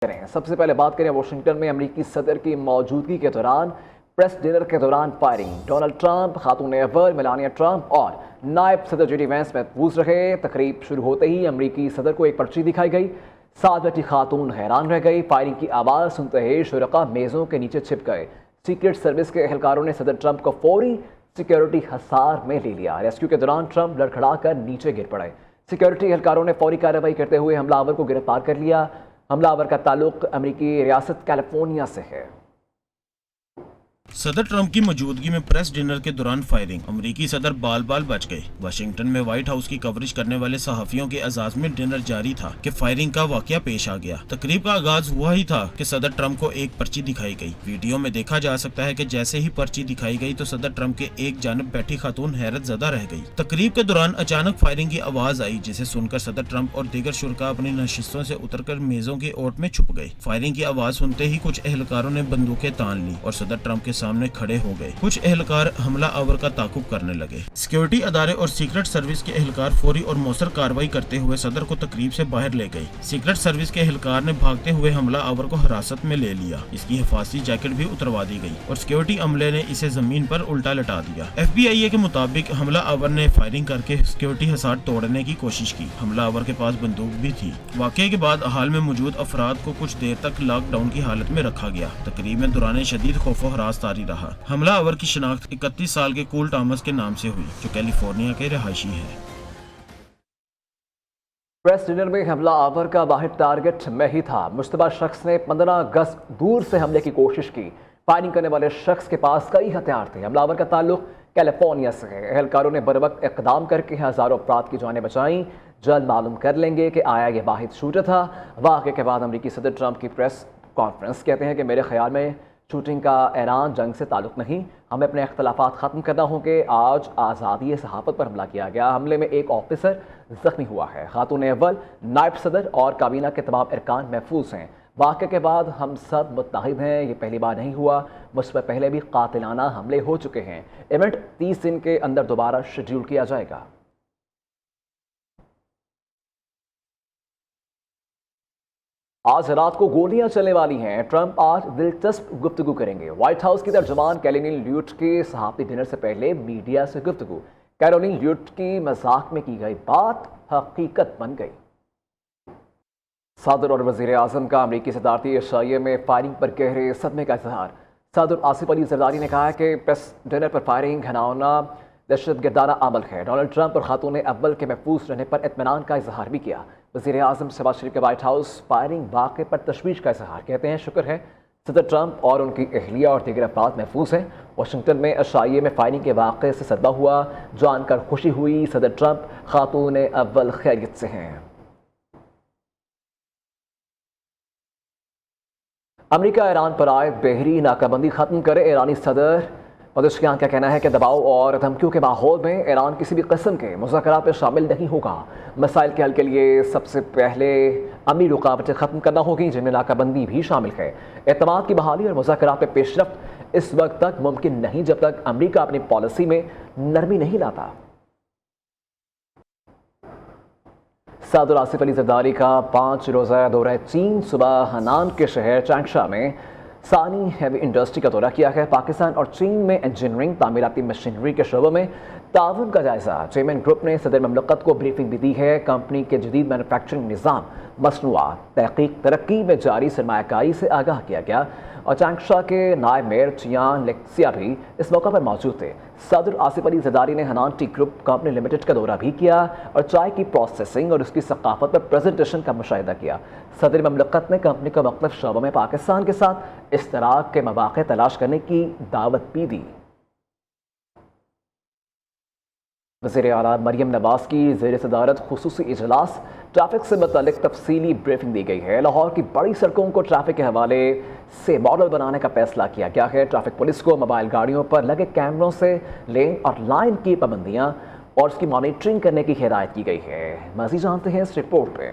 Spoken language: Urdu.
سب سے پہلے بات کریں واشنگٹن میں امریکی صدر کی موجودگی کے دوران پریس ڈنر کے دوران فائرنگ. ڈونلڈ ٹرمپ، خاتون اول میلانیا ٹرمپ اور نائب صدر جے ڈی وینس محفوظ رہے. تقریب شروع ہوتے ہی امریکی صدر کو ایک پرچی دکھائی گئی. ساتھ بیٹھی خاتون حیران رہ گئی. فائرنگ کی آواز سنتے ہی شرکاء میزوں کے نیچے چھپ گئے. سیکرٹ سروس کے اہلکاروں نے صدر ٹرمپ کو فوری سیکیورٹی حصار میں لے لیا. ریسکیو کے دوران ٹرمپ لڑکھڑا کر نیچے گر پڑے. سیکیورٹی اہلکاروں نے فوری کارروائی کرتے ہوئے حملہ آور کو گرفتار کر لیا. حملہ آور کا تعلق امریکی ریاست کیلیفورنیا سے ہے. صدر ٹرمپ کی موجودگی میں پریس ڈنر کے دوران فائرنگ. امریکی صدر بال بال بچ گئے. واشنگٹن میں وائٹ ہاؤس کی کوریج کرنے والے صحافیوں کے اعزاز میں ڈنر جاری تھا کہ فائرنگ کا واقعہ پیش آ گیا. تقریب کا آغاز ہوا ہی تھا کہ صدر ٹرمپ کو ایک پرچی دکھائی گئی. ویڈیو میں دیکھا جا سکتا ہے کہ جیسے ہی پرچی دکھائی گئی تو صدر ٹرمپ کے ایک جانب بیٹھی خاتون حیرت زدہ رہ گئی. تقریب کے دوران اچانک فائرنگ کی آواز آئی جسے سن کر صدر ٹرمپ اور دیگر شرکاء اپنی نشستوں سے اتر کر میزوں کے اوٹ میں چھپ گئے. فائرنگ کی آواز سنتے ہی کچھ اہلکاروں نے بندوقیں تان لی اور صدر ٹرمپ کے سامنے کھڑے ہو گئے. کچھ اہلکار حملہ آور کا تعاقب کرنے لگے. سیکیورٹی ادارے اور سیکرٹ سروس کے اہلکار فوری اور مؤثر کارروائی کرتے ہوئے صدر کو تقریب سے باہر لے گئے. سیکرٹ سروس کے اہلکار نے بھاگتے ہوئے حملہ آور کو حراست میں لے لیا. اس کی حفاظتی جیکٹ بھی اتروا دی گئی اور سیکیورٹی عملے نے اسے زمین پر الٹا لٹا دیا. FBI کے مطابق حملہ آور نے فائرنگ کر کے سیکیورٹی حصار توڑنے کی کوشش کی. حملہ آور کے پاس بندوق بھی تھی. واقعے کے بعد حال میں موجود افراد کو کچھ دیر تک لاک ڈاؤن کی حالت میں رکھا گیا. تقریب میں دوران شدید خوف و ہراس طاری رہا. حملہ آور کی شناخت 31 سال کے کول ٹامس کے نام سے ہوئی جو کیلیفورنیا کے رہائشی ہے. پریس ڈنر میں حملہ آور کا واحد ٹارگٹ میں ہی تھا. مشتبہ شخص نے 15 گز دور سے حملے کی کوشش کی. فائرنگ کرنے والے شخص کے پاس کئی ہتھیار تھے. حملہ آور کا تعلق کیلیفورنیا سے ہے. اہلکاروں نے بروقت اقدام کر کے ہزاروں افراد کی جانیں بچائیں. جلد معلوم کر لیں گے کہ آیا یہ واحد شوٹر تھا. واقعے کے بعد امریکی صدر ٹرمپ کی پریس کانفرنس کہتے ہیں کہ میرے خیال میں شوٹنگ کا ایران جنگ سے تعلق نہیں. ہمیں اپنے اختلافات ختم کرنا ہوں کہ آج آزادی صحافت پر حملہ کیا گیا. حملے میں ایک آفیسر زخمی ہوا ہے. خاتون اول، نائب صدر اور کابینہ کے تمام ارکان محفوظ ہیں. واقعے کے بعد ہم سب متحد ہیں. یہ پہلی بار نہیں ہوا. مجھ پر پہلے بھی قاتلانہ حملے ہو چکے ہیں. ایونٹ 30 دن کے اندر دوبارہ شیڈول کیا جائے گا. آج رات کو گولیاں چلنے والی ہیں. ٹرمپ آج دلچسپ گفتگو کریں گے. وائٹ ہاؤس کی ترجمان کیرولین لیوٹ کے صحافتی ڈنر سے پہلے میڈیا سے گفتگو. کیرولین لیوٹ کی مذاق میں کی گئی بات حقیقت بن گئی. صدر اور وزیر اعظم کا امریکی صدارتی عشائیے میں فائرنگ پر گہرے صدمے کا اظہار. صدر آصف علی زرداری نے کہا کہ پریس ڈنر پر فائرنگ گھناؤنا دہشت گردانہ عمل ہے. ڈونلڈ ٹرمپ اور خاتون اول کے محفوظ رہنے پر اطمینان کا اظہار بھی کیا. وزیر اعظم شہباز شریف کے وائٹ ہاؤس فائرنگ واقعے پر تشویش کا اظہار. کہتے ہیں شکر ہے صدر ٹرمپ اور ان کی اہلیہ اور دیگر افراد محفوظ ہیں. واشنگٹن میں عشائیے میں فائرنگ کے واقعے سے صدمہ ہوا. جان کر خوشی ہوئی. صدر ٹرمپ خاتون اول خیریت سے ہیں. امریکہ ایران پر عائد بحری ناکہ بندی ختم کرے. ایرانی صدر پزشکیان کا کہنا ہے کہ دباؤ اور دھمکیوں کے ماحول میں ایران کسی بھی قسم کے مذاکرات میں شامل نہیں ہوگا. مسائل کے حل کے لیے سب سے پہلے عملی رکاوٹیں ختم کرنا ہوگی جن میں ناکہ بندی بھی شامل ہے. اعتماد کی بحالی اور مذاکرات میں پیش رفت اس وقت تک ممکن نہیں جب تک امریکہ اپنی پالیسی میں نرمی نہیں لاتا. صدر آصف علی زرداری کا 5 روزہ دورہ چین. صبح ہنان کے شہر چانگشا میں ثانی ہیوی انڈسٹری کا دورہ کیا ہے. پاکستان اور چین میں انجینئرنگ، تعمیراتی مشینری کے شعبوں میں تعاون کا جائزہ. چیئرمین گروپ نے صدر مملکت کو بریفنگ بھی دی ہے. کمپنی کے جدید مینوفیکچرنگ نظام، مصنوعات، تحقیق، ترقی میں جاری سرمایہ کاری سے آگاہ کیا گیا. اور چانگشا کے نائب میئر چیان لیکسیا بھی اس موقع پر موجود تھے. صدر آصف علی زرداری نے Hanan T group company limited کا دورہ بھی کیا اور چائے کی پروسیسنگ اور اس کی ثقافت پر پریزنٹیشن کا مشاہدہ کیا. صدر مملکت نے کمپنی کو مختلف شعبوں میں پاکستان کے ساتھ اشتراک کے مواقع تلاش کرنے کی دعوت بھی دی. وزیر اعلیٰ مریم نواز کی زیر صدارت خصوصی اجلاس. ٹریفک سے متعلق تفصیلی بریفنگ دی گئی ہے. لاہور کی بڑی سڑکوں کو ٹریفک کے حوالے سے ماڈل بنانے کا فیصلہ کیا گیا ہے. ٹریفک پولیس کو موبائل گاڑیوں پر لگے کیمروں سے لین اور لائن کی پابندیاں اور اس کی مانیٹرنگ کرنے کی ہدایت کی گئی ہے. مزید جانتے ہیں اس رپورٹ پہ.